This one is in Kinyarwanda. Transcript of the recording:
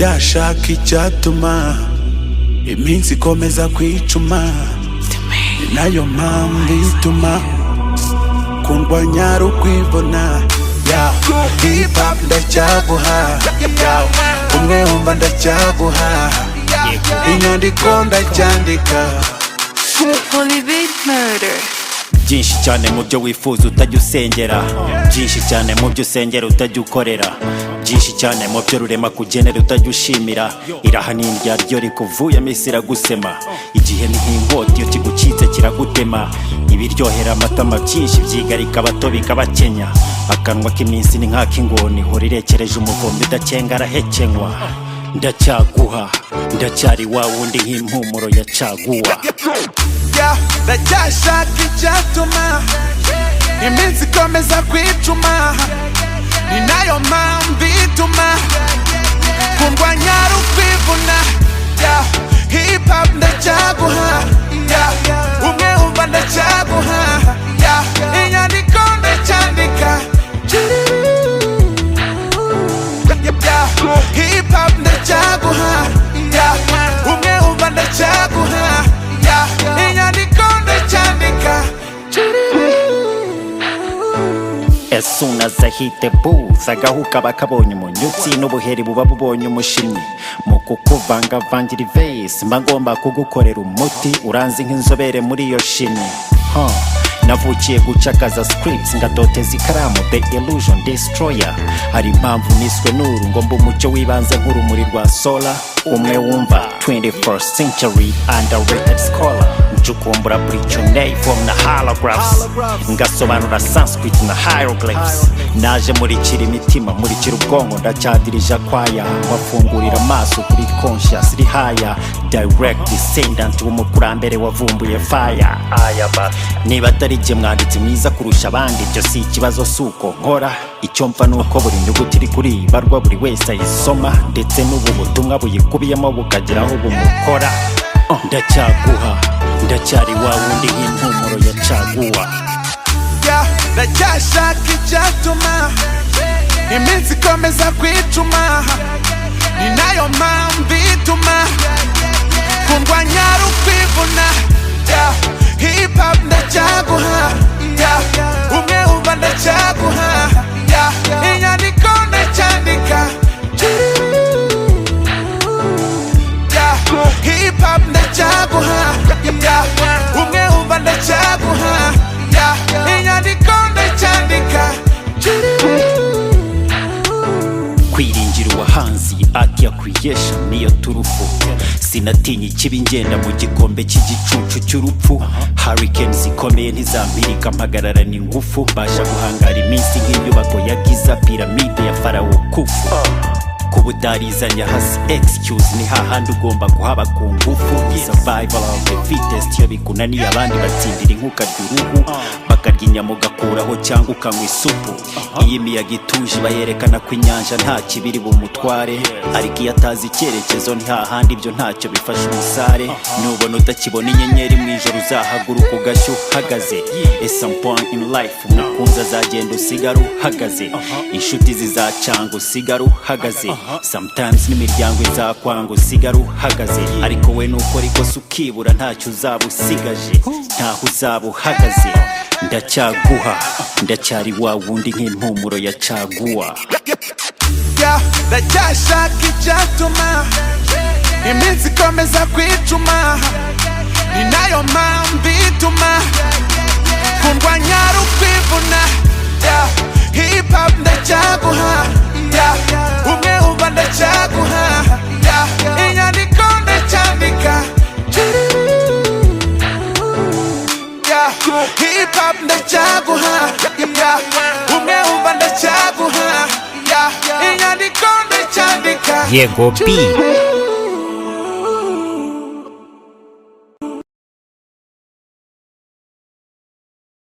ndacyashaka icyatuma iminsi ikomeza kwicuma, ni nayo mpamvu ituma kundwanya ari ukwibona. Hip hop ndacyaguha, umwe wumva ndacyaguha, inyandiko ndacyandika. Holy Beat Murder. Byinshi cyane mu byo wifuza utajya usengera, byinshi cyane mu byo usengera utajya ukorera, byinshi cyane mu byo rurema kugenera utajya ushimira. Iraha n'indya ryo rikuvuyemo isi iragusema, igihe ni nk'inkota iyo kigucitse kiragutema. Ibiryohera amatama byinshi byigarika abato bikabakenya, akanwa k'iminsi ni nk'ak'ingoni ihora irekereje umuvumbi udakenga arahekenywa. Ndacyaguha, ndacyari wa wundi nk'impumuro ya caguwa. Ndacyashaka icyatuma iminsi ikomeza kwicuma, ni nayo mpamvu ituma kundwanya ari ukwivuna. Hip hop ndacyaguha, umwe wumva ndacyaguha, inyandiko ndacyandika. Hip hop ndacyaguha, umwe wumva ndacyaguha, inyandiko ndacyandika. As soon as I hit the booth, agahu kaba kabonye umunyutsi n'ubuheri buba bubonye umushimyi. Mu kukuvangavangira ivesi mba ngomba kugukorera umuti, uranzi nk'inzobere muri iyo shimyi. Navukiye gucakaza scripts ngadoteza ikaramu, the illusion destroyer. Hari impamvu niswe nuru ngo mba umucyo wibanze nk'urumuri rwa solar. Umwe wumva 21st century underrated scholar, ncukumbura buri from the holographs, ngasobanura Sanskrit na hieroglyphs. Naje murikira imitima, murikira ubwonko, ndacyadirija kwaya, wafungurira amaso kuri conscious iri haya. Direct descendant w'umukurambere wavumbuye fire. Niba atari jye mwanditsi mwiza kurusha abandi, ibyo si ikibazo suko nkora. Icyo mfa nuko buri nyuguti iri kuri ibarwa buri wese ayisoma, ndetse n'ubu butumwa buyikubiyemo bukagira aho bumukora. Ndacyaguha, ndacyari wa wundi nk'impumuro ya caguwa. Ndacyashaka icyatuma iminsi ikomeza kwicuma, ni nayo mpamvu ituma kundwanya ari ukwivuna. Hip hop ndacyaguha, umwe wumva ndacyaguha, inyandiko ndacyandika. Hip hop ndacyaguha, umwe wumva ndacyaguha, inyandiko ndacyandika. Kwiringira uwahanzi art ya creation niyo turufu, sinatinya ikibi ngenda mu gikombe cy'igicucu cy'urupfu. Hurricanes zikomeye ntizambirika mpagararana ingufu, mbasha guhangara iminsi nk'inyubako ya Giza, piramide ya Farawo Kufu. Kubudarizanya hasi excuse ni hahandi ugomba kuhaba ku ngufu. Survival of the fittest, iyo bikunaniye abandi batsindira inkukarya uruhu, bakarya inyama ugakuraho cyangwa ukanywa isupu. Iyi miyaga ituje bayerekana ko inyanja nta kibiri bumutware, ariko iyo atazi icyerekezo ni hahandi ibyo ntacyo bifasha umusare. Nubona udakibona inyenyeri mu ijoro uzahaguruka ugashya uhagaze. At some point in life umukunzi azagenda usigara uhagaze, inshuti zizacanga usigara uhagaze, sometimes n'imiryango izakwanga usigara uhagaze. Ariko we nukora ikosa ukibura ntacyo uzaba usigaje, ntaho uzaba uhagaze. Ndacyaguha, ndacyari wa wundi nk'impumuro ya caguwa. Ndacyashaka icyatuma iminsi ikomeza kwicuma, ni nayo mpamvu ituma kundwanya ari ukwivuna. Hip hop ndacyaguha, umwe wumva ndacyaguha, inyandiko ndacyandika. Hip hop ndacyaguha, umwe wumva ndacyaguha, inyandiko ndacyandika. Yego B.